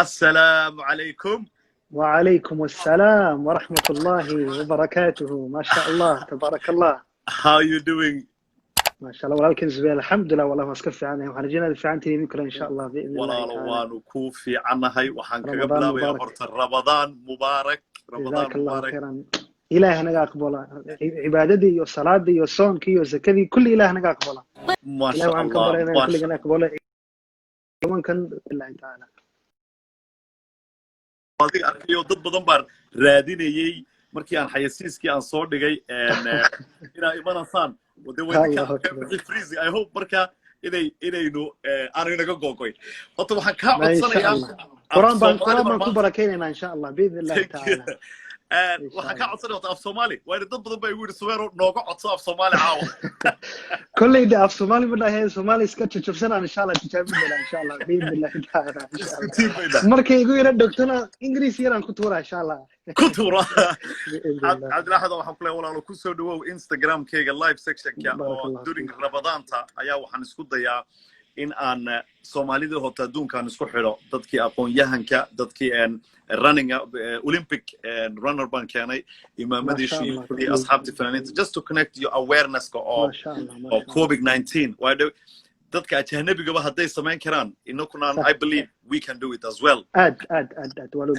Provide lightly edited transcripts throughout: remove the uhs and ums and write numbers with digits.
السلام عليكم. وعليكم السلام ورحمة الله وبركاته. ما شاء الله تبارك الله. How are you doing? ما شاء الله ولكن زبير الحمد لله والله ما اسكف عنه وحنجينا دفاعنتي منكم إن شاء الله بإذن الله تعالى. وانو كوفي عنهاي وحن رمضان كقبل مبارك. هورت رمضان مبارك. جزاك الله خيرا. إله نجا أقبله عبادتي وصلاتي وصومي وزكاتي كل إله نجا أقبله. ما شاء الله. ما كل جنا أقبله. يوم كان بالله تعالى. هذه أركيو ضد بدنبار راديني markii aan xayasiiskii aan soo dhigay ina imanasaan wadawada ka freeze I hope marka inaynu aan inaga googoy horta waxaan ka codsanayaa quraan baan ku barakeynaa insha Allah باذن الله تعالى waxaan ka codsanayaa af Soomaali waa dad badan bay igu yiri suweero nooga codso af Soomaali caawa كل af Soomaali ma dhahay Soomaali iska jajabsanaan insha Allah tijaabinayna insha Allah باذن الله تعالى markay igu yiri doctorna English yaraan ku tuuraa insha Allah كتورة عبد الأحد وحنا ولا كوسو دو إنستغرام كيغا لايف سيكشن كيا during رمضان تا أيا وحنا نسكت ضيا إن أن سومالي ده هتا دون كان نسكت حلو دتكي أقون يهان كا دتكي أن running Olympic runner بان كاني إمام مديشي كل أصحاب تفنانين just to connect your awareness of COVID-19 why dadka ajnabiga gaba haday sameyn karaan inakuna I believe we can do it as well walo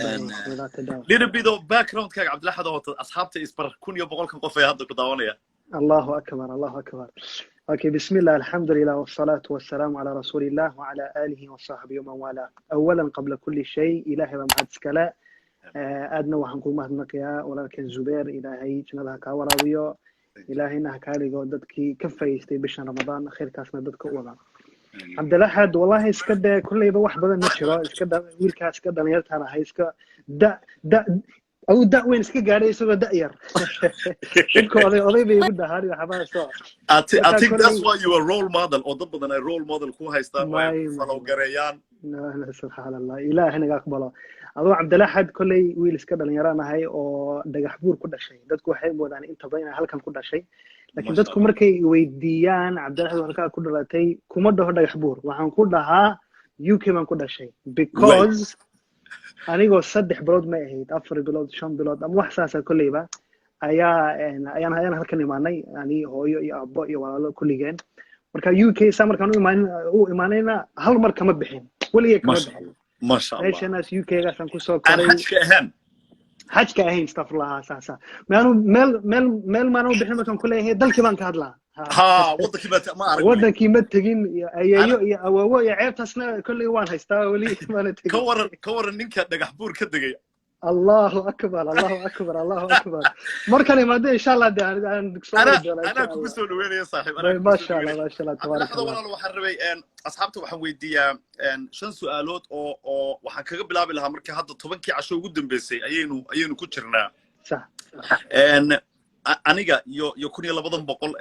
little bit of background ka Abdul Ahad oo asxaabta isbar 100 kan qof ay hadda ku daawanaya الله أكبر أوكي بسم الله الحمد لله والصلاة والسلام على رسول الله وعلى آله وصحبه ومن والاه أولا قبل كل شيء إلهي ومحد سكلا أدنى وحنكون مهدنقيا ولكن زبير إلهي جنالها كاوراويو إلهينا كالي قودتكي كفايستي بشهر رمضان خير كاسنا دتك وضع عبد الأحد والله اسكدا كل يبقى واحد بدل نشرة اسكدا ويلكا اسكدا نيرتها هاي اسكا دا وين اسكا قاعد يسوي داير إنكو أضي بيبدا هاري وحبايا سوا I think that's why you are a role model or ضد a role model كو هايستان فلو قريان لا سبحان الله إلهنا أقبله adoo Abdul Ahad kulay wiil iska dhalinyaranahay oo dhagax buur ku dhashay dadku waxay moodaan inta badan halkan ku dhashay laakiin dadku markay weydiiyaan Abdul Ahad halka ku dhalatay kuma dhaho dhagax buur waxaan ku dhahaa UK man ku dhashay because anigoo 3 bilood ma ahayd 4 bilood 5 bilood ama wax saasa kulayba ayaan halkan imaanay ani hooyo iyo aabbo iyo walaalo kuligeen marka UK samarkan u imaanayna hal mar kama bixin waliye kama bixin ما شاء الله. ليش الناس يوكي قاسم كوسو كوري؟ حج كأهين استغفر الله أساسا. ما أنا مل ما أنا بحنا كم كله هي دل كمان كهدلا. ها وضع كيمة ما أعرف. وضع كيمة تجين يا أو يا عيب تسنا كل يوان هيستاولي ما نتجين. كور النينك دقحبور كدقي. الله أكبر. مركني ما دي إن شاء الله ده أنا كوسو وين يا صاحب أنا ما شاء الله تبارك الله. هذا والله حربي أن أصحابته وحن ويديا أن شن سؤالات أو وحن كقبل لها بالها مركي هذا طبعا كي عشوا قدام بيسي أينو كترنا. صح. أن aniga iyo kun iyo labadan boqol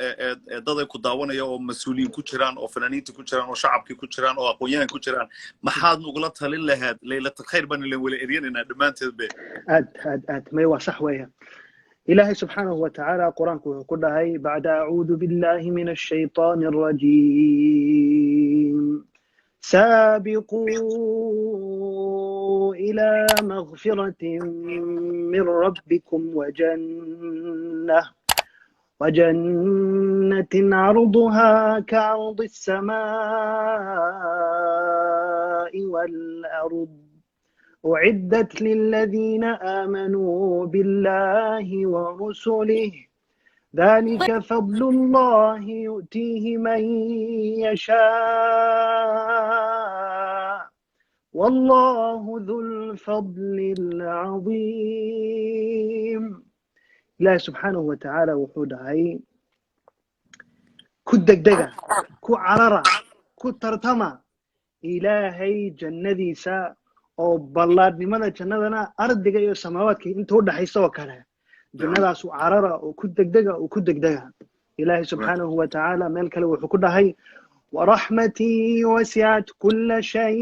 dad ay ku daawanaya oo mas'uuliyiin ku jiraan oo fanaaniinta ku jiraan oo shacabkii ku jiraan oo aqoonyahan ku jiraan maxaad nugula talin lahayd leylata khayr baan ilaa wala eryanina dhamaanteed be aad may waa sax weeyaan ilaahay subhanahu wa ta'ala quraanku wuxuu ku dhahay ba'da a'uudu billahi minash shaytaanir rajiim سابقوا إلى مغفرة من ربكم وجنة عرضها كعرض السماء والأرض أعدت للذين آمنوا بالله ورسله ذلك فضل الله يؤتيه من يشاء والله ذو الفضل العظيم الله سبحانه وتعالى وحودهاي كدقدقة كعررة كترتمة إلهي جنديسا أو بلاد لماذا جندنا أرض دقيقة سماوات كي انتو دحيسوا كلها جنadaas carara oo ku degdega ilaahi subhanahu wa ta'ala meel kale wuxuu ku dhahay wa rahmati wasi'at kull shay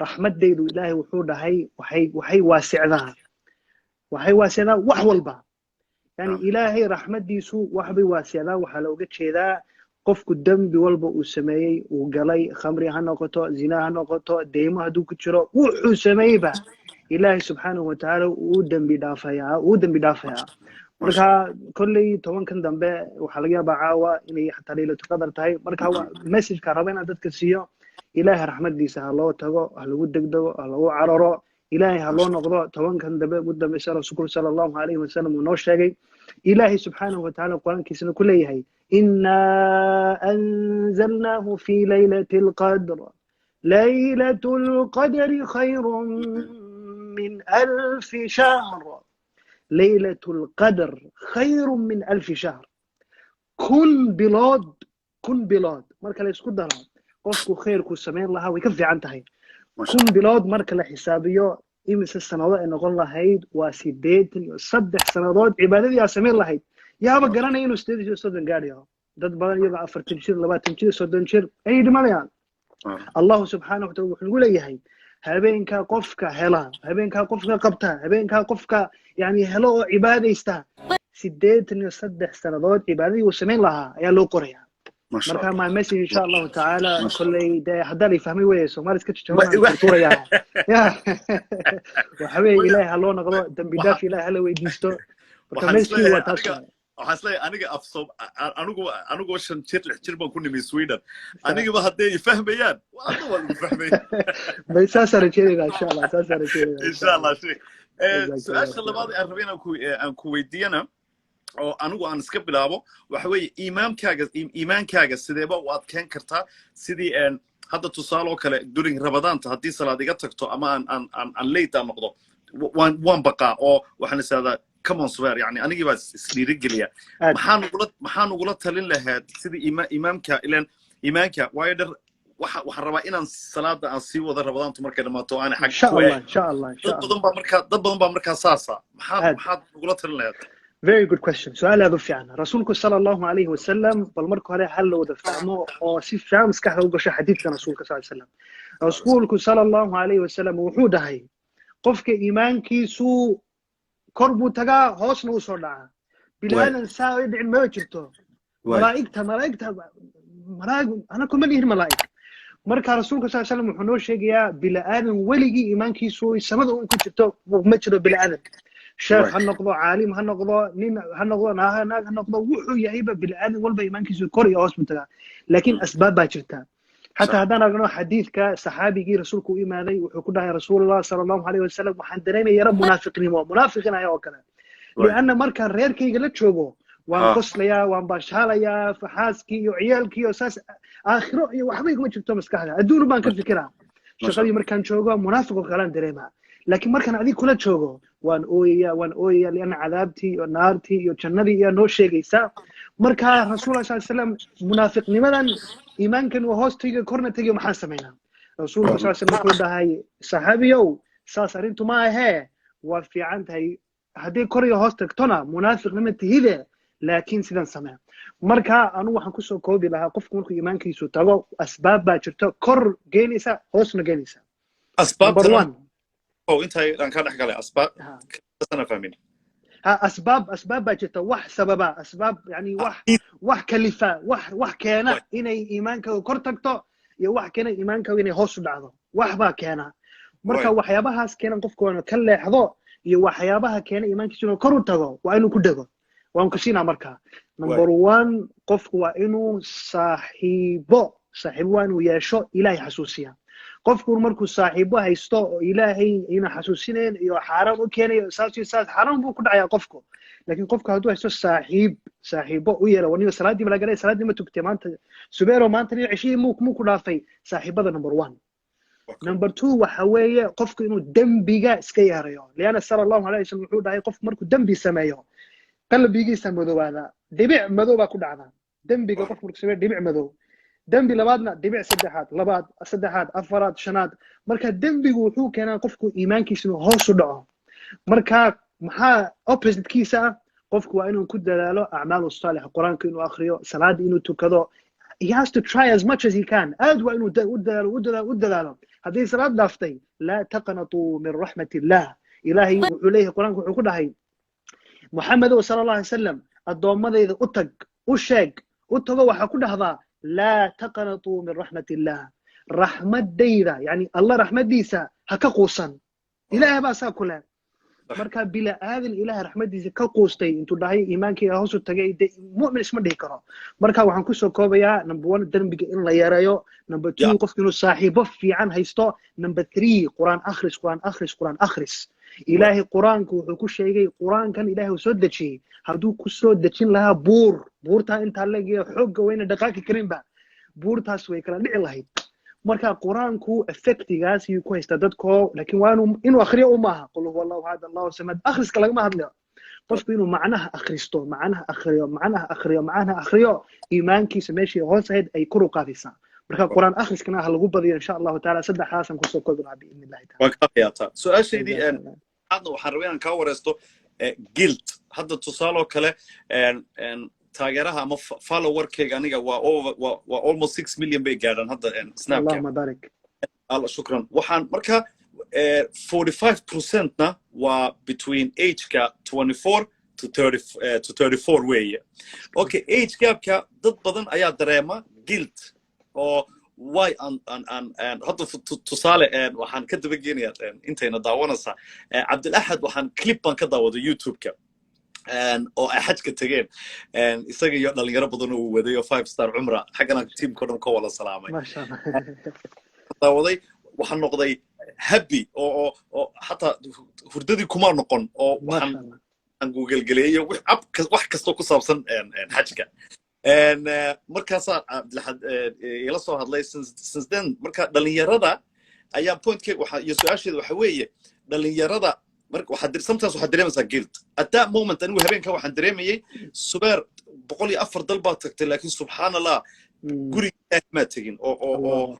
rahmadaydu ilaahi wuxuu dhahay waxay waasicdaa wax walba yani ilaahi rahmadiisu wax bay waasicdaa waxa looga jeedaa qofku dambi walba uu sameeyey uu galay khamri ha noqoto zina ha noqoto deymo hadduu ku jiro wuxuu sameeyeyba ilaahay subxaanahu watacaala uu dambi dhaafayaa marka kolley tobankan dambe waxaa laga yaabaa caawa inay xataa leylatu qadar tahay marka messageka raba inaan dadka siiyo ilaahay raxmadiisa ha loo tago ha lagu degdego ha lagu cararo ilaahay ha loo noqdo tobankan dambe ugu dambeysa rasuulku sala allahu calayhi wasalam uu noo sheegay ilaahay subxaanahu watacaala qur-aankiisana ku leeyahay innaa anzalnaahu fi laylati alqadr laylatu alqadri khayrun min alfi shahr ليلة القدر خير من 1000 شهر كن بلاد مركا لا يسكو دارا قفكو خيركو سمين لها ويكفي عن تهي كن بلاد مركا لا حسابيو إمس السنوات إن قول الله هيد وسيديت صدح سنوات عبادة يا سمين الله هيد يا بقرانا إنو ستيدي سودن قاريا داد بغان يضع أفر تنشير لبات تنشير سودن شير أي دماليان الله سبحانه وتعالى نقول إيهي habeenka qofka hela habeenka qofka qabta habeenka qofka yani helo cibaadaysta 83 sanadood cibaadadii uu sameyn lahaa ayaa loo qorayaa marka ma message insha Allah taala kulay hadda la fahmay way Soomaali iska jawaabaan suuraya waxa weey ilaahay ha loo noqdo dambi dhaaf ilaahay la weydiisto marka message waa taas waxaan isleeyahay aniga afsoob anigu shan jir baan ku nimay Sweden anigaba hadday fahmayaan waa lagu fahmay bay saasara jeedaa insha Allah su'aasha labaad aan rabay aan ku weydiiyana oo anigu aan iska bilaabo waxa weeye iimaankaaga sideeba u adkeyn kartaa sidii hadda tusaale oo kale during Ramadaanta haddii salaad iga tagto ama aan late noqdo waan baqaa oo waxaan isaadaa come on swear يعني أنا جيبا سرير جليا محانو قلت تلين لهاد سيدي إمامك وايدر وحربا إن الصلاة أنسي وذا رمضان تمرك لما تو أنا حق إن شاء الله ضد بمركا ساسا محان قلت تلين لهاد very good question سؤال هذا في عنا رسولك صلى الله عليه وسلم بالمركو عليه حل ودفعمه أو سيف شامس كحه وقش حديث رسولك صلى الله عليه وسلم رسولك صلى الله عليه وسلم وحوده هاي قفك إيمانك سو كربو تجا هوسنا وصلنا بلاد ساوي دعم ما جرته ملائكة أنا كمان يهر ملائكة مركا رسولك صلى الله عليه وسلم وحنور شيء بلا آدم ولقي إيمانك يسوي سمد وإنك جرته ومجرى بلا آدم شيخ هالنقضة عالم هالنقضة نين هالنقضة ناه هالنقضة وحو يهيبة بلا آدم والبا إيمانك يسوي كوري هوس متجا لكن أسباب باجرتها حتى هذا نقول حديث كصحابي جي رسولك إيماني وحكونا يا رسول الله صلى الله عليه وسلم وحندرين يا رب منافقين يا وكذا لأن مركز رير كي قلت شوبه وان قصليا وان باشاليا فحاسكي وعيالكي وساس آخره وحبيك ما شفتوا مسكحة أدور ما كنت فكرة شغالي مركز شوبه منافق وكلام دريمها لكن مركز هذه كلها شوبه وان أويا لأن عذابتي ونارتي وجنبي يا نو شيء جيسا مركز رسول الله صلى الله عليه وسلم منافق لماذا إيمان كان وهوس تيجي كورنا تيجي محاسمينا رسول الله صلى الله عليه وسلم يقول هاي صحابيو ساسر انتو ما هي وفي عند هاي هدي كوريا هوس تكتونا منافق لما تهيده لكن سيدان سمع مركا أنا waxaan ku soo koobi lahaa qofku markuu iimaankiisu tago asbaab baa jirto kor geenaysa hoosna geenaysa asbaab oo intay aan ka dhax galay asbaab sana fahmin أسباب باجته وح سببا أسباب يعني وح كلفة وح كينا إني إيمانك وكرتكتو يا وح كينا إيمانك وإني هوس بعضه وح با كينا مركا وحيابها كينا قفكو أنا كله حظو يا وحيابها كينا إيمانك شنو كرتكو وإنه كدغو وأنا كسينا مركا نمبر 1 قفكو وإنه صاحبه وإنه يشو إلهي حسوسيا qofku markuu saaxiibo haysto oo ilaahay ina xasuusineen iyo xaraam u keenay saas xaraam buu ku dhacayaa qofku laakiin qofku hadduu haysto saaxiibo u yeelo waniga salaadii ma laga salaadii ma tugtay maanta subeero maanta iyo cishii muu ku dhaafay saaxiibada number 1 number 2 waxa weeye qofku inuu dambiga iska yareeyo leena sallallahu alayhi wasallam wuxuu dhahay qofku markuu dambi sameeyo qalbigiisa madoobaada dhibic madooba ku dhacda dambiga qofku markuu sameeyo dhibic madoob dambi labaadna dhibic saddexaad afaraad shanaad marka dambigu wuxuu keenaa qofku iimaankiisa hoos u dhaco marka maxaa opposite kiisa qofku waa inuu ku dadaalo acmaal salih quraanka inuu akhriyo salaad inuu tukado he has to try as much as he can aad waa inuu u dadaalo haddii salaad dhaaftay la taqnatu min rahmatillah ilaahi wuxuu leeyahay quraanka wuxuu ku dhahay muhammad sallallahu alayhi wasallam adoomadayda u tag u sheeg وتبا وحكون هذا لا تقنطوا من رحمة الله رحمة ديدا يعني الله رحمة ديسا هكا قوسا إلهي باسا كلها marka bila aadan ilaahay raxmadiisa ka qoostay intuu dhahay iimaankii hoos u tagay mu'min isma dhihi karo marka waxaan ku soo koobayaa number 1 dambiga in la yareeyo number 2 qofku inuu saaxiibo fiican haysto number 3 quraan akhris ilaahay quraanku wuxuu ku sheegay quraankan ilaahay uu soo dejiyay haduu ku soo dejin lahaa buurta inta la geeyo xoog weyna dhaqaaqi karinba buurtaas way kala dhici lahayd marka quraanku effectigaas uu ku haysta dadko laakiin waa inuu akhriyo uma aha qul huwallahu ahad allahu samad akhriska laga ma hadlayo qofku inuu macnaha akhristo macnaha akhriyo iimaankiisa meeshii hoos ahayd ay kor u qaadaysaa marka quraan akhriskana ha lagu badiyo insha Allah taala saddexaasan ku soo koobnaa bi idin Allah taala waa ka qiyata su'aashaydii hadda waxaan rabaa inaan ka wareysto guilt hadda tusaale kale taageeraha ama followerkayga aniga waa almost 6 million bay gaadhaan hadda snapchat Allahumma barik Allah shukran waxaan marka 45% na waa between age-ka 24 to 34 weeye okay age gapka dad badan ayaa dareema guilt oo why and hadda tusaale waxaan ka daba geenayaa intayna daawanaysa Cabdilahad waxaan clip baan ka daawaday YouTube-ka oo ay xajka tageen isaga iyo dhalinyaro badan oo wadayo 5 star umra xagana teamka dhan ka wala salaamay ma sha Allah daawaday waxaan noqday happy oo hatta hurdadii kuma noqon oo waxaan google galeeyo wax kasto ku saabsan xajka markaas Cabdilahad ila soo hadlay since then marka dhalinyarada ayaa point-ka waxa iyo su'aasheedu waxa weeye dhalinyarada marka sometimes waxaad dareemaysaa guilt at that moment anigu habeenka waxaan dareemayay subeer 104 dal baa tagtay laakiin subhanallah guriga ma tagin oo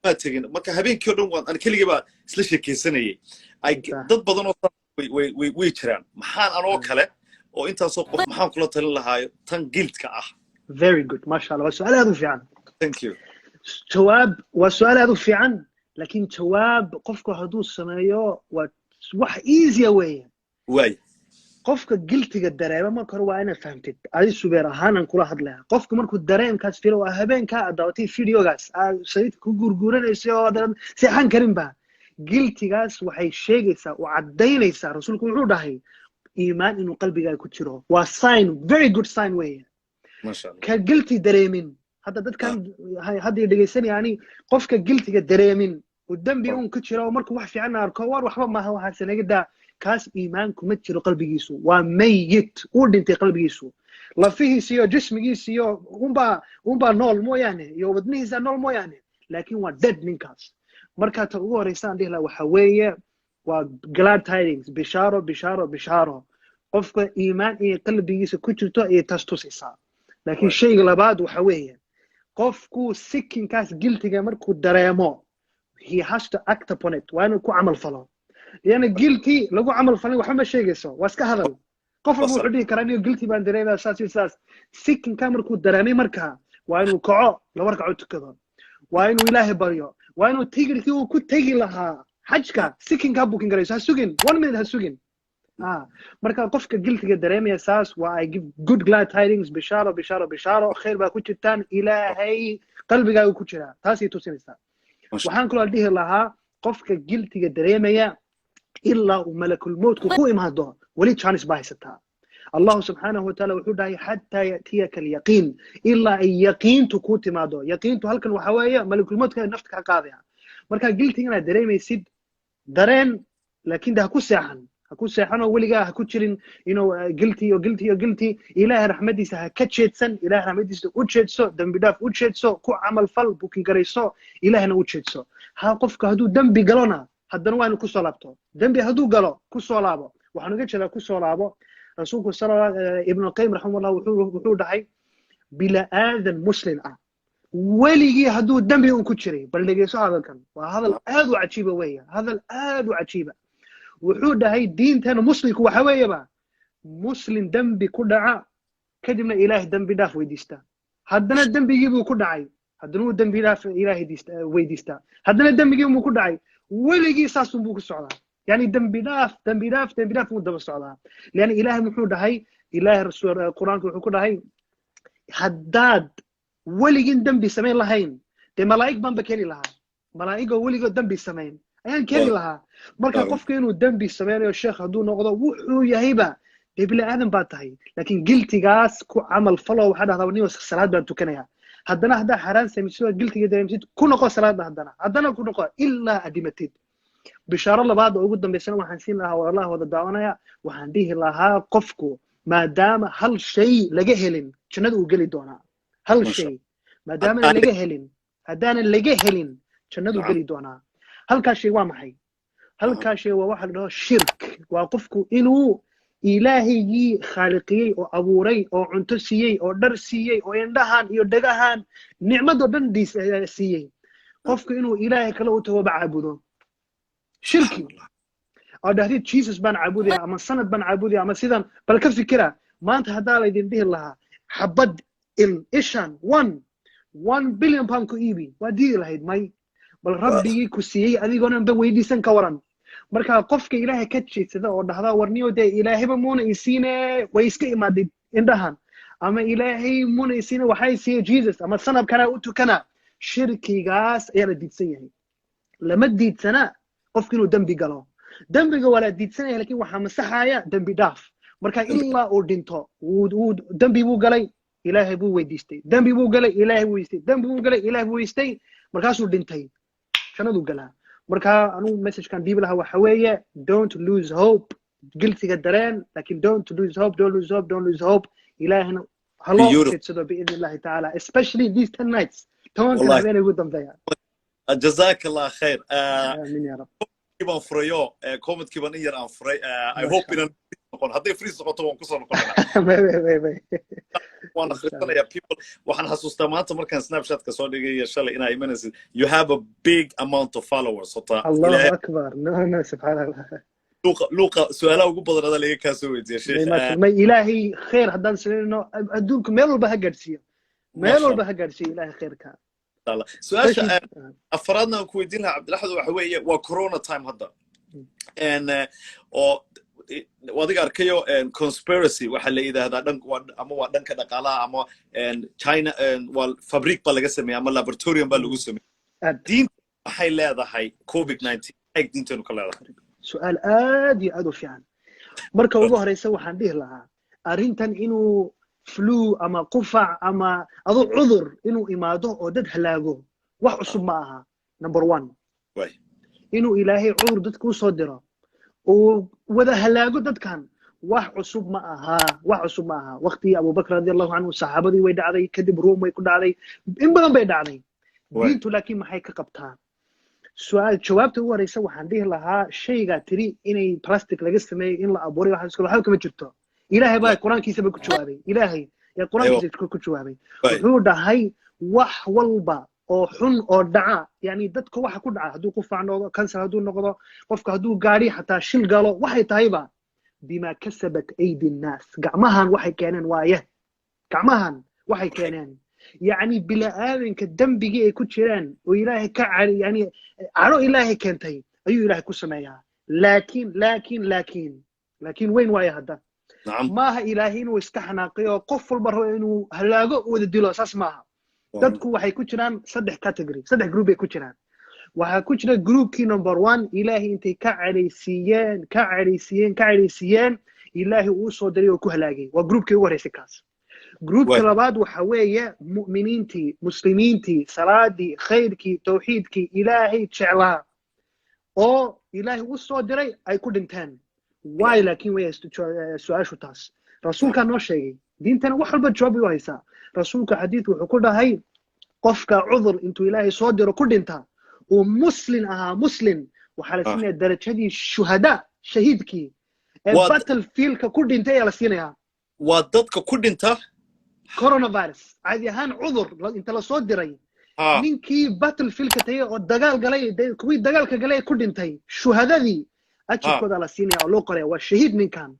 ma tagin marka habeenkii oo dhan waan kaliya baa isla sheekeysanayay ay dad badan oo way jiraan maxaan anoo kale oo intaas oo qof maxaan kula talin lahaa tan guilt-ka ah very good ma sha Allah su'aal aad u fiican thank you jawaab waa su'aal aad u fiican laakiin jawaab qofku haduu sameeyo waa wax easy way qofka guiltiga dareema marka hore waa inaad fahamtid adi subeer ahaanan kula hadlaya qofka markuu dareemkaas filo waa habeenka daawatay videogaas sayid ku gurguranayso oo si xan karin ba guiltigaas waxay sheegaysaa oo cadeynaysaa rasuulku wuxuu dhahay iimaan inuu qalbigaaga ku jiro waa sign very good sign way ma sha Allah ka guilty dareemin hadda dadkan hadii dhageysanayaan qofka guiltiga dareemin ودنبي أون كتير ومركو واحد في عنا أركوار وحبا ما هو حاسس نجدا كاس إيمان كمتشر قلبي جيسو وميت ولد أنت قلبي جيسو لا فيه سيو جسم جيسيو ومبا نول مو يعني يو بدنيه زي نول مو يعني لكن هو dead من كاس مركا تقوى ريسان ديه لا وحوية وglad tidings بشارة قفك إيمان إيه قلبي جيسو كتير إيه تستوسيسا لكن شيء لبعض وحوية قفكو سكين كاس قلتي مركو دريمو he has to act upon it وأنا كو عمل فلان لأن guilty لو عمل فلان وحما شيء جسوا واسكه هذا قفل مو حدي كراني guilty بان دريمة أساس سكين كامر كو درامي مركها وأنا كعاء لو ركعوا كذا وأنا إله بريء وأنا تيجي كيو كو تيجي لها حجك سكين كابو كينغريس هسوجين 1 minute هسوجين مركها قفك guilty درامي أساس و I give good glad tidings بشارة خير باكو تان إلهي قلبي جاي كوتشرا تاسي توسينسا waxaan kula dhihi lahaa qofka guiltiga dareemaya ilaa uu malakul mawt ku imaado wali chance baaysataa Allah subhanahu wa ta'ala wuxuu dhahay hatta yatiyaka al-yaqin illa ay yaqintu ku timaado yaqintu halkan waxa weeye malakul mawt ka nafta ka qaadaya marka guiltiga dareemaysid dareen laakiin daa ku seexan oo waliga ha ku jirin inuu guilty ilaahay raxmadiisa ha ka jeedsan ilaahay raxmadiisa u jeedso dambi dhaaf u jeedso ku amal fal bukin garayso ilaahna u jeedso ha qofka haduu dambi galona haddana waa inuu ku soo laabto dambi haduu galo ku soo laabo waxaan uga jeedaa ku soo laabo rasuulku sallallahu ibn qayyim rahimahullah wuxuu dhahay bila aadan muslim weligii haduu dambi uu ku jiray bal dhageyso hadalkan waa hadal aad u cajiib weeye hadal aad u cajiib wuxuu dhahay diinteena muslimku waxa weeyaba muslim dambi ku dhaca kadibna ilaahay dambi dhaaf weydiista haddana dambigii buu ku dhacay haddana uu dambi dhaaf ilaahay weydiista haddana dambigii buu ku dhacay weligii saas buu ku socdaa yani dambi dhaaf uu daba socdaa leena ilaahay wuxuu dhahay ilaahay rasuul quraanka wuxuu ku dhahay haddaad weligin dambi samayn lahayn dee malaa'ig baan ba keeni lahaa malaa'igoo weligoo dambi samayn ayaan keeni lahaa marka qofka inuu dambi samaynayo sheekh hadduu noqdo wuxuu yahayba dee bini aadan baa tahay laakiin giltigaas ku camal falo waxaa dhahdaa niyo salaad baan tukanaya haddana haddaa xaraan samaysid oo giltiga dareemsid ku noqo salaada haddana ku noqo ilaa adimatid bishaaro labaad oo ugu dambaysana waxaan siin lahaa wallahi wada daawanaya waxaan dhihi lahaa qofku maadaama hal shay laga helin jannada uu geli doonaa hal shay maadaama laga helin haddaanan laga helin jannadu geli doonaa halkaas shay waa maxay halkaas shay waa waxa la dhaho shirk waa qofku inuu ilaahigii khaaliqiyey oo abuuray oo cunto siiyey oo dhar siiyey oo indhahan iyo dhagahan nicmado dhan siiyey qofku inuu ilaahay kale u tago caabudo shirki oo dhahdid Jesus baan caabudaya ama sanad baan caabudaya ama sidan bal ka fikira maanta haddaa la idin dhihi lahaa xabad ishan 1 billion pound ku iibi waa diidi lahayd may bal rabbigii ku siiyey adigoona ba weydiisan ka waran marka qofka ilaahay ka jeedsada oo dhahda warniyo dee ilaahayba muuna isiine way iska imaadid indhahan ama ilaahay muuna isiine waxay siiyey Jesus ama sanadkana u tukana shirkigaas ayaa la diidsan yahay lama diidsana qofka inuu dambi galo dambiga waa la diidsan yahay laakiin waxaa masaxaya dambi dhaaf marka ilaa uu dhinto dambi buu galay ilaahay buu weydiistay dambi buu galay ilaahay buu weydiistay dambi buu galay ilaahay buu weydiistay markaasuu dhintay jannadu galaa marka anuu messagekan dhiibi lahaa waxa weeye don't lose hope giltiga dareen laakiin don't lose hope ilaahayna haloo jeedsado biidni illahi tacaala especially these 10 nights tobanka habeen ugu dambeeya jazaak allah khair aamin ya rab baan furayo commentki baan yar aan furay I hope inaan noqon hadday free noqoto waan ku soo noqonaa waan akhrisanaya people waxaan xasuustaa maanta markaan snapchat-ka soo dhigay shalay inaa imanaysid you have a big amount of followers Allahu akbar no subhanallah luqa su'aalaha ugu badan ada laga kaa soo weydiiya sheekh ma ilaahay khair haddaan sameeyno adduunka meel walba ha gaadhsiiyo ilaahay khairka سؤال أفرادنا كويدينها عبد الأحد وحوية وكورونا تايم هذا and وذيك أركيو and conspiracy وحلا إذا هذا دنك أما دنك دقالة أما and China and والفابريك بالجسمي أما laboratorium بالجسمي دين حي لا ذا حي COVID-19 هيك دين تنو كلا ذا سؤال آدي أدو فيان مركب وظهر يسوي حنديه لها أرنتن إنه flu ama qufac ama adu cudur inuu imaado oo dad halaago wax cusub ma aha number 1 inuu ilaahay cudur dadku soo diro oo wada halaago dadkan wax cusub ma aha waqti Abu Bakr radiyallahu anhu saxaabadii way dhacday kadib Room way ku dhacday in badan bay dhacday diintu laakiin maxay ka qabtaan su'aal jawaabta ugu horeysa waxaan dhihi lahaa shayga tiri inay plastic laga sameeyo in la abuuray waxa kama jirto إلهي باي قرآن كيسا بكو جوابي إلهي يا قرآن كيسا بكو جوابي وحود هاي وح والبا أو حن أو دعاء يعني دتك واحد كل دعاء هدو قف عنه كنسر هدو النقطة قفك هدو قاري حتى شل قالوا وحي طيبة بما كسبت أيدي الناس قعمهن وحي كانن وايه قعمهن وحي كانن يعني بلا آذن كالدم بيجي كتشران وإلهي كعر يعني عرو إلهي كنتي أيو إلهي كسمايا لكن وين وايه هذا نعم maaha ilaahay inuu iska xanaaqayo qof walba rabo inuu halaago wada dilo saas maaha dadku waxay ku jiraan saddex group ay ku jiraan waxa ku jira groupkii number 1 ilaahay intay ka careysiiyeen ilaahay uu soo diray oo ku halaagay waa groupkii ugu horeysay kaas groupka labaad waxa weeye mu'miniintii muslimiintii salaadii khayrkii tawxiidkii ilaahay jeclaa oo ilaahay uu soo diray ay ku dhinteen واي لكن ويا سؤال شو تاس رسولك نو شيء دينتنا wax walba jawaab u haysa rasuulka xadiis wuxuu ku dhahay qofka cudur intuu ilaahay soo diro ku dhinta oo muslim waxa la siinaya darajadii shuhada shahiidkii battlefield ka ku dhintay la siinaya waa dadka ku dhinta coronavirus caadi ahaan cudur inta la soo diray ninkii battlefield ka tagay oo dagaal galay kuwii dagaalka galay ku dhintay shuhadadii أشكر على السينيا أو لوقرة والشهيد من كان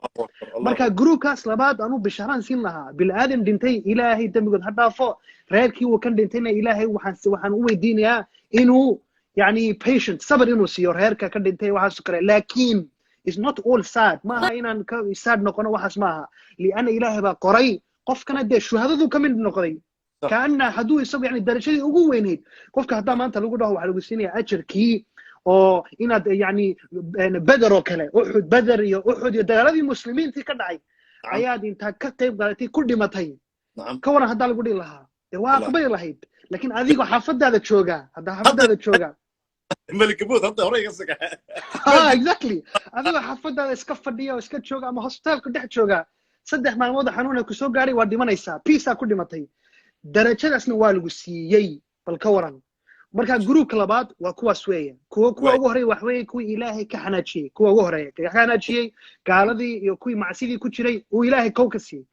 مركا جروكاس لبعض أنو بشهران سين لها بالآدم دنتي إلهي تمجد هذا فوق رأيكي وكان دنتينا إلهي وحن قوي الدنيا إنه يعني patient صبر إنه سيور هيركا كان دنتي وحن سكره لكن is not all sad ما هاينا sad نقول وحس معها لأن إلهي بقري qofkana dee shuhadadu ka mid noqday kaana hadduu isagu yani darajadii ugu weynayd qofka haddaa maanta lagu dhaho waxaa lagu siinayaa ajarkii oo inaad yani beder oo kale uxud beder iyo uxud iyo dagaaladii muslimiintii ka dhacay ayaad intaa ka qayb qaadatay ku dhimatay ka waran haddaa lagu dhihi lahaa dee waa aqbali lahayd laakiin adigoo xaafadaada jooga haddaa xaafadaada jooga malikabood hadda hore iga saga exactly adigoo xaafadaada iska fadhiya oo iska jooga ama hospitaalka dhex jooga 3 maalmood xanuun ay ku soo gaaray waa dhimanaysaa peace ku dhimatay darajadaasna waa lagu siiyay bal ka waran marka groupka labaad waa kuwaas weeye kuwa ugu horeeyay wax weeye kuwa ilaahay ka xanaajiyay kuwa ugu horeeyay ka xanaajiyay gaaladii iyo kuwii macsidii ku jiray uu ilaahay kow ka siiyay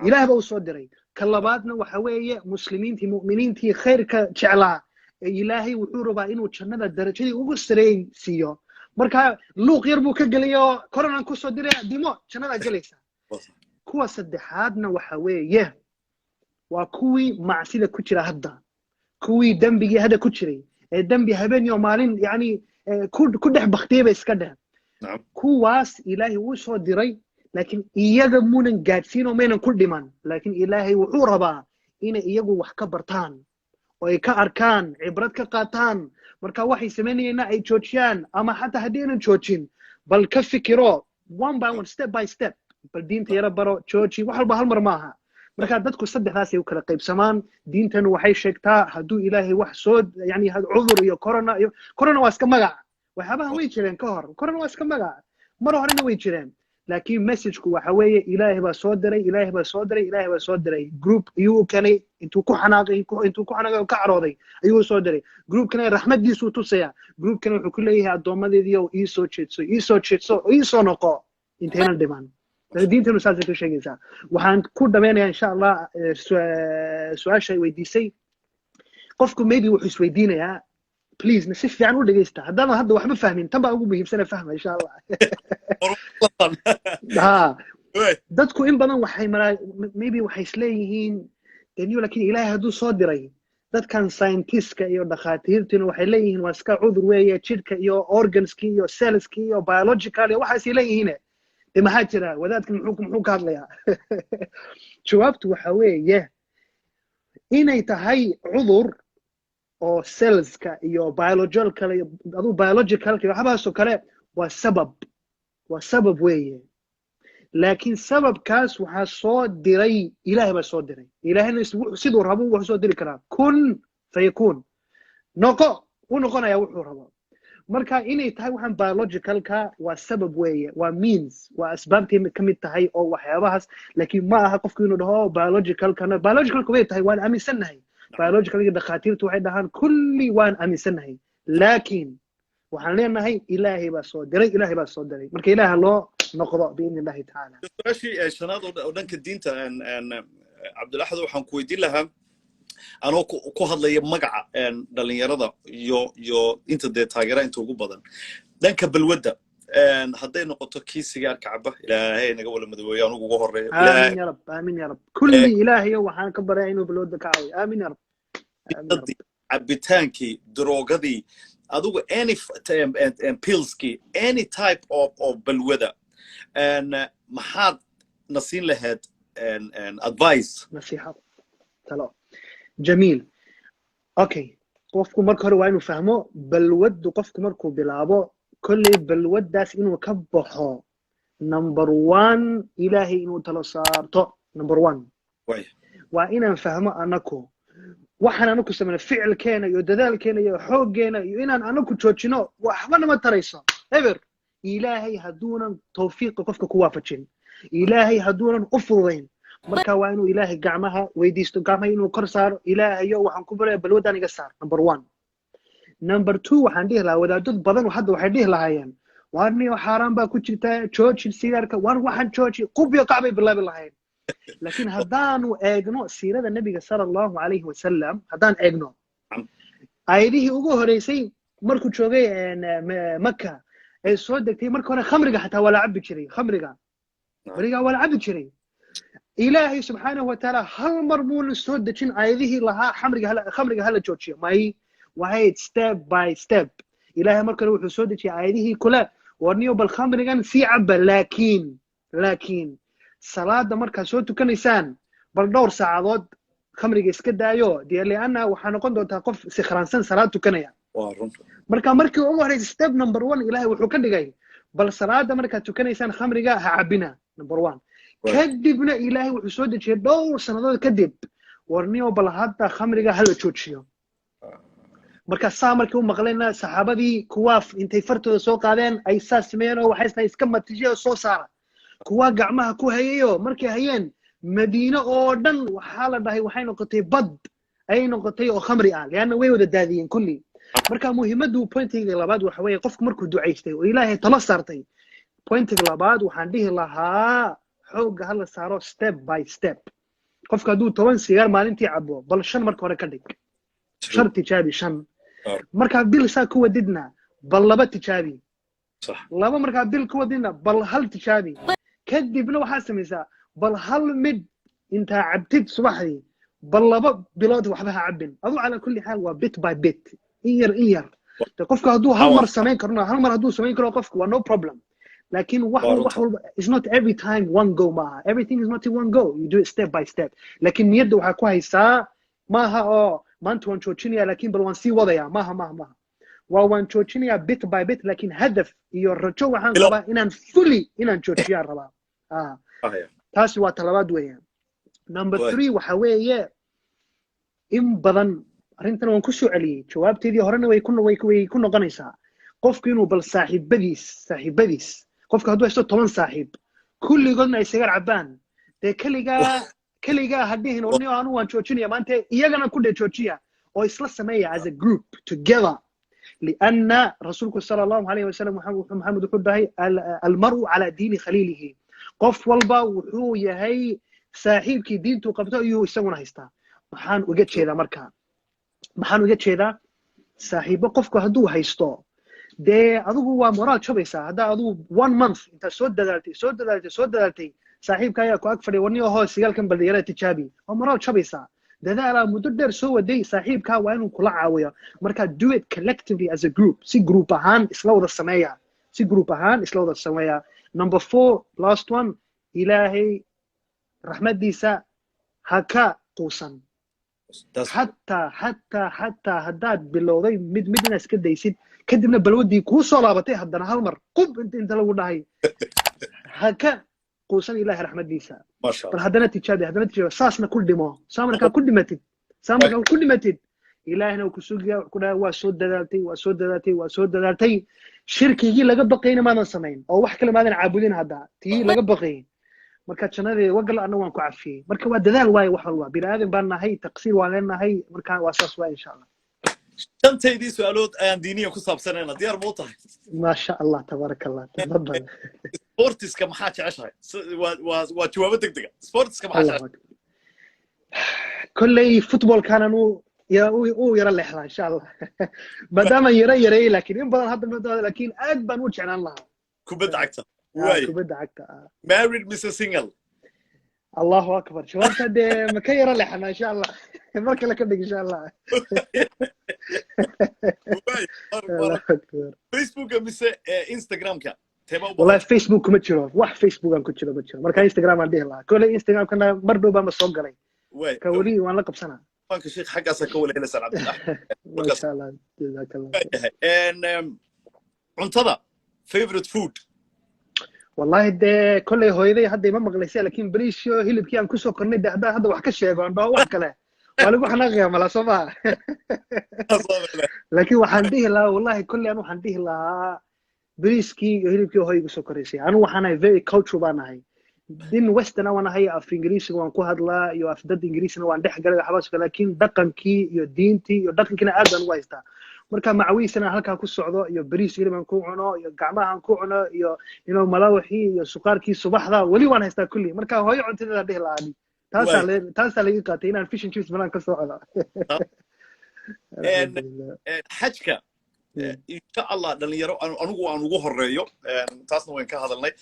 ilaahay baa u soo diray ka labaadna waxa weeye muslimiintii mu'miniintii khayrka jeclaa ilaahay wuxuu rabaa inuu jannada darajadii ugu sareey siiyo marka luuq yar buu ka geliyo korona ku soo diray dimo jannada galaysa kuwa saddexaadna waxa weeye waa kuwii macsida ku jira hadda kuwii dambigii hadda ku jiray ee dambi habeen iyo maalin yani ku dhex baktiyay bay iska dheh kuwaas ilaahay wuu soo diray laakiin iyaga muunan gaadhsiin oo maynan ku dhiman laakiin ilaahay wuxuu rabaa inay iyagu wax ka bartaan oo ay ka arkaan cibrad ka qaataan marka waxay samaynayeenna ay joojiyaan ama xataa haddii aynan joojin bal ka fikiro one by one step by step bal diinta yara baro jooji wax walba hal mar maaha marka dadku saddexdaas ay u kala qaybsamaan diintana waxay sheegtaa hadduu ilaahay wax soo yani cudur iyo corona waa iska magac waxyaabaha way jireen ka hor corona waa iska magac mar horena way jireen laakiin messageku waxa weeye ilaahay baa soo diray ilaahay baa soo diray ilaahay baa soo diray group ayuu keenay intuu ku xanaaqay oo ka carooday ayuu soo diray groupkana raxmadiisu tusaya groupkana wuxuu ku leeyahay addoomadeediyo ii soo jeedso ii soo noqo intaynan dhiman diintanu saasay ku sheegaysaa waxaan ku dhameynayaa insha allah su-aasha ay weydiisay qofku maybe wuxuu isweydiinayaa please na si fiican u dhegeysta haddaadan hadda waxba fahmin tan baa ugu muhiimsana fahma insha allah dadku in badan waxay maybe waxay isleeyihiin deniyo laakiin ilaahay hadduu soo diray dadkan scientistka iyo dhakhaatiirtiina waxay leeyihiin waa iska cudur weeye jidhka iyo organskii iyo cellskii iyo biological iyo waxaasay leeyihiin de maxaa jira wadaadkan muxuu ka hadlayaa jawaabtu waxa weeye inay tahay cudur oo cellska iyo biologicalka iyo biologicalka iyo waxaasoo kale waa sabab weeye laakiin sababkaas waxaa soo diray ilaahay baa soo diray ilaahayna siduu rabo wuxuu soo diri karaa kun fayakun u noqonaya wuxuu rabo marka inay tahay waxaan biologicalka waa sabab weeye waa means waa asbaabtii ka mid tahay oo waxyaabahaas laakiin ma aha qofku inuu dhaho biologicalka way tahay waan aaminsannahay biologicalka dhakhaatiirtu waxay dhahaan kulli waan aaminsannahay laakiin waxaan leenahay ilaahay baa soo diray marka ilaaha loo noqdo biidni illahi tacaala su-aashii shanaad oo dhanka diinta cabdulaxad waxaan ku weydiin lahaa anoo ku hadlaya magaca dhalinyarada iyo inta dee taageera inta ugu badan dhanka balwadda hadday noqoto kii sigaarka caba ilaahay naga wala madawooyo anugu ugu horeeyo aamin ya rab kulli ilaahayo waxaan ka baryaa inuu balwadda ka caawiyo aamin ya rab cabitaankii daroogadii adigu any pillskii any type of balwada maxaad na siin lahayd advice nasiixa talo جميل اوكي qofku marka hore waa inuu fahmo balwadu qofku markuu bilaabo kulli balwadaas inuu ka baxo number 1 ilaahay inuu talo saarto number 1 waa inaan fahmo anaku waxaan anaku sameeyay ficilkeena iyo dadaalkeena iyo xooggeena iyo inaan anaku joojino waxba nama tarayso ever ilaahay haduunan tawfiiq qofka ku waafajin ilaahay haduunan u fududeyn marka waa inuu ilaahay gacmaha weydiisto gacmaha inuu kor saaro ilaahayo waxaan ku baray balwadan iga saar number 1 number 2 waxaan dhihi lahaa wadaadad badan hadda waxay dhihi lahaayeen waarniyo xaaraan baa ku jirta jooji sigaarka waxaan jooji qubyo kacbay bilaabi lahayn laakiin haddaanu eegno siirada nabiga sallallahu alayhi wasallam haddaan eegno aayadihii ugu horeysay markuu joogay Makka ay soo degtay marka hore khamriga xataa wala cabi jiray khamriga wala cabi jiray ilaahay subxaanahu wa tacaala hal mar buuna soo dejin aayadihii lahaa khamriga hala joojiyo may wahayd step by step ilaahay markale wuxuu soo dejiyay aayadihii kule warniyo bal khamrigan sii caba laakiin salaada markaa soo tukanaysaan bal dhowr saacadood khamriga iska daayo dee lianna waxaa noqon doontaa qof sikhraansan salaad tukanaya marka markii ugu horeysa step number 1 ilaahay wuxuu ka dhigay bal salaada markaad tukanaysaan khamriga ha cabina number 1 kadibna ilaahay wuxuu soo dejiyay dhowr sanadood kadib warniyo bal hadda khamriga hala joojiyo marka saa markii u maqlayna saxaabadii kuwaaf intay fartooda soo qaadeen ay saas sameeyeen oo waxay iska matijiyeen soo saara kuwa gacmaha ku hayayo markay hayeen madiina oo dhan waxaa la dhahay waxay noqotay bad ay noqotay oo khamri ah lianna way wada daadiyeen kulli marka muhiimadu pointiga labaad waxa weeye qofku markuu ducaystay oo ilaahay tala saartay pointiga labaad waxaan dhihi lahaa xoogga hala saaro step by step qofka hadduu 10 sigaar maalintii cabo bal 5 marka hore ka dhig 5 tijaabi 5 marka bil saa ku wadidna bal 2 tijaabi صح 2 marka bil ku wadidna bal 1 tijaabi kadibna waxaa samaysaa bal 1 mid inta cabtid subaxdii bal 2 bilood waxba ha cabin adu ala kulli xaal waa bit by bit iyar qofka hadduu hal mar samayn karno hal mar hadduu samayn karo qofku waa no problem لكن it's not every time one go maaha everything is not in one go you do it step by step لكن niyadda waxaa ku haysaa maaha oo maanta waan joojinaya laakiin bal waan sii wadaya maaha waan joojinaya bit by bit laakiin hadaf iyo rajo waxaan qabaa inaan joojiyaan rabaa taasi waa talabaad weeyaan number 3 waxa weeye in badan arrintan waan ku soo celiyay jawaabteedii horena way ku noqonaysaa qofku inuu bal saaxiibadiis qofka hadduu haysto 10 saaxiib kulligoodna ay sigaar cabaan dee keligaa hadhihin oo anigu waan joojinaya maanta iyagana ku dhee joojiya oo isla sameeya as a group together lianna rasuulku sala allahu alayhi wasallam maxamed wuxuu dhahay almaru cala diini khaliilihi qof walba wuxuu yahay saaxiibkii diintu qabto ayuu isaguna haystaa maxaan uga jeedaa saaxiibo qofku hadduu haysto dee adigu waa moraal jabaysaa haddaa adigu 1 month inta soo dadaaltay saaxiibka ayaa ku ag fadhiya warniyo hoo sigaalkan baldiyara tijaabi waa moraal jabaysaa dadaalaa muddo dheer soo waday saaxiibkaa waa inuu kula caawiyo marka do it collectively as a group si group ahaan isla wada sameeya number 4 last one ilaahay raxmadiisa ha ka quusan حتى haddaad bilowday mid inaad iska daysid kadibna balwadii kuu soo laabatay haddana hal mar qub inta lagu dhahay haka quusan ilaahay raxmadiisa bal haddana tijaabi saasna ku dhimo saamarkaa ku dhimatid ilaahina uu ku sugiyaa ku dhahay waa soo dadaaltay shirkigii laga baqayna maadan samayn oo wax kale maadan caabudin hadda tii laga baqay marka jannadii wagal anna waan ku cafiyay marka waa dadaal waay wax walba bini'aadan baan nahay taqsiir waan leenahay marka waa saas waa insha Allah shantaydii su'aalood ayaan diiniya ku saabsanayna diyaar ma u tahay ma sha Allah tabarakallah tafadal sportiska maxaa jeceshahay waa jawaabo degdega sportiska maxaa jeceshahay kullay football kana uu yara leexdaa insha Allah maadaama yaray laakiin in badan hadda laakiin aad baan u jeclaan lahaa kubadda cagta kubadda cagta married Mr. Single الله أكبر شو أنت ده مكيرة لحنا إن شاء الله مركز لك إن شاء الله فيسبوك مس إنستغرام كا والله فيسبوك متشرف واحد فيسبوك أنا كنت شلون متشرف مركز إنستغرام عندي الله كل إنستغرام كنا برضو بمسوق علي كولي وأنا لقب سنة فانك الشيخ حق أسكول هنا سنة عبد الله ما شاء الله جزاك الله and عنصدا favorite food والله ده كل هويدي هذا ما مغلسي لكن بريش هيلب كي أنكسو قرني ده هذا واحد كشيء عن بقى واحد كله ولا واحد نغير ملا صباح لكن وحنديه لا والله كل أنا وحنديه لا بريش كي هيلب كي هوي كسو قريسي أنا وحنا very cultural بنا هاي دين وستنا وانا هاي في إنجليزي وانكو هاد لا يو أفضل إنجليزي وان ده حاجة حباس لكن دقن كي يو دينتي يو دقن كنا أدنى وايستا marka macawiisana halka ku socdo iyo bariis hilibaan ku cuno iyo gacmahan ku cuno iyo inuu malawaxi iyo suqaarkii subaxda wali waan haystaa kulli marka hooyo cuntada dheh laani taas la iga qaatay inaan fish and chips banaan ka socdo xajka insha Allah dhalinyaro anigu aan ugu horeeyo taasna waan ka hadalnay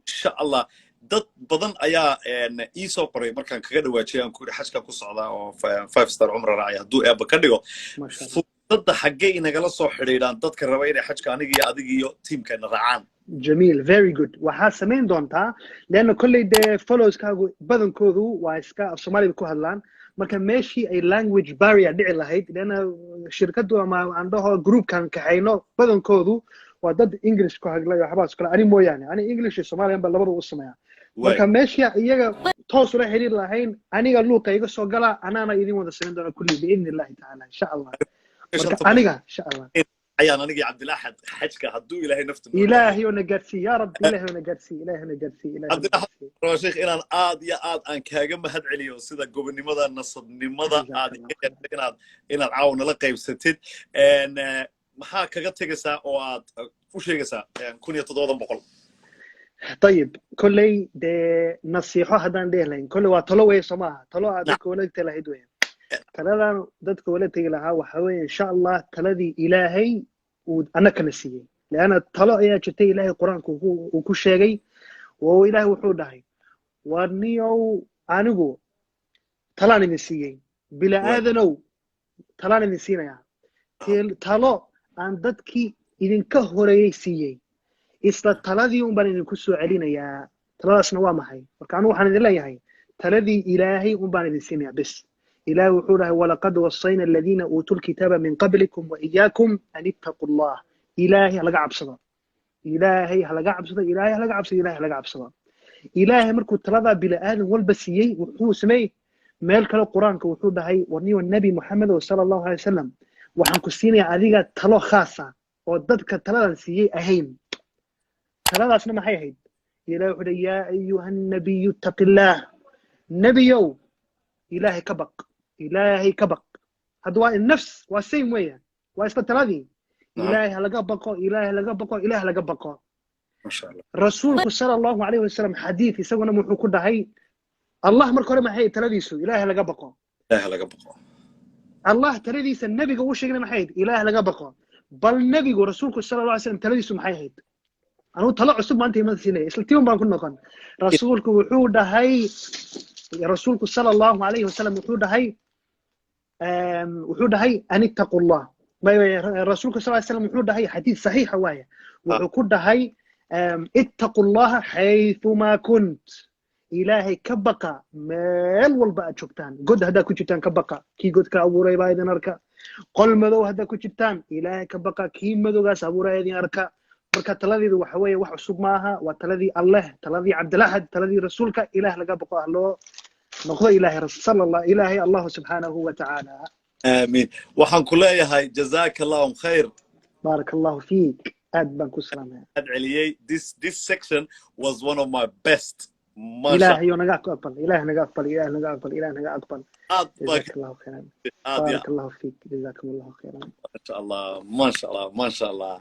insha Allah dad badan ayaa ii soo qoray markaan kaga dhawaajiyay aan ku yiri xajka ku socda oo 5 star umra raacay hadduu eeba ka dhigo fursadda xaggee inagala soo xidhiidhaan dadka raba inay xajka aniga iyo adiga iyo tiimkeena raacaan جميل very good waxaa samayn doontaa leanna kolley dee followskaagu badankoodu waa iska af soomaaliga ku hadlaan marka meeshii ay language barrier dhici lahayd leanna shirkadu ama aan dhaho groupkan kaxayno badankoodu waa dad english ku hadlay waxbaas kale ani mooyaane ani english iyo soomaaliyan ba labadu u sameeyaa marka meeshii iyaga toos ula xiriir lahayn aniga luuqa iga soo gala anaana idin wada samayn doona kulli biidni illahi tacaala insha allah marka aniga insha allah ayaan anigii cabdilaaxad xajka hadduu ilaahay nafta ilaahay oo nagarsi ya rabbi ilaahay oo nagarsi ilaahay nagarsi ilaahay sheekh inaan aad iyo aad aan kaaga mahad celiyo sida gobonimada nasadnimada aad inaad caawna la qaybsatid maxaa kaga tegaysaa oo aad u sheegaysaa 1700 طيب كلي ده نصيحة هذا نديه لين كل وطلوا إيه سماها طلوا عندك ولد تلاهيد وين كلا دتك ولد تجلها وحوي إن شاء الله تلذي إلهي وأنا كنسية لأن طلع يا شتى إلهي القرآن وكل شيء وهو إلهي وحوده ورنيو عنقو طلعني نسية بلا آذنو طلعني نسينا يا طلع عندك إذا كهري سية isla taladii un baan idinku soo celinayaa taladaasna waa maxay marka anu waxaan idin leeyahay taladii ilaahay un baan idin siinayaa bes ilaahay wuxuu dhahay walaqad wasayna aladiina uutuu lkitaaba min qablikum wa iyaakum an ittaquu llah ilaahay halaga cabsado ilaahay halaga cabsado ilaahay halaga cabsado ilaahay halaga cabsado ilaahay markuu taladaa bila'aadan walba siiyey wuxuu sameeyey meel kale qur-aanka wuxuu dhahay warniyo nabi moxamed sala allahu alay wasalam waxaan ku siinayaa adiga talo khaasa oo dadka taladan siiyey ahayn تلاداسنا ما هيد إله يا أيها النبي اتق الله نبيو إلهي كبق إلهي كبق هذا النفس والسيم ويا واسمه تلادي إلهي لقبقه إلهي لقبقه إلهي لقبقه ما شاء الله رسولك صلى الله عليه وسلم حديث يسوي نمو كل هاي الله مركو ما هي تلاديسو إلهي لقبقه إلهي لقبقه الله تلاديس النبي قوش شيء ما هيد إلهي لقبقه بل النبي ورسولك صلى الله عليه وسلم تلاديسو ما هيد أنا طلع عصب ما أنت ما تسيني إسلتيهم بان كنا قن رسولك وحود هاي رسولك صلى الله عليه وسلم وحود هاي أن اتقوا الله رسولك صلى الله عليه وسلم وحود هاي حديث صحيح هواية وحود هاي اتقوا الله حيث ما كنت إلهي كبقى مال والبقى شوكتان قد هدا كوشتان كبقى كي قد كأبو ريبا إذن أركا قل مذو هدا كوشتان إلهي كبقى كي مذو قاس أبو ريبا إذن أركا marka taladii waxa weeye wax cusub maaha waa taladii Allah taladii Abdulahad taladii rasuulka ilaah laga baqo loo noqdo ilaahay sallallahu ilaahay Allah subhanahu wa ta'ala aamin waxaan ku leeyahay jazaakallahu khair barakallahu fiik aad baan ku salaamay adciliyay this section was one of my best ilaahay naga aqbal ilaahay naga aqbal ilaahay naga aqbal ilaahay naga aqbal jazakallahu khairan barakallahu fiik jazakumullahu khairan ma sha Allah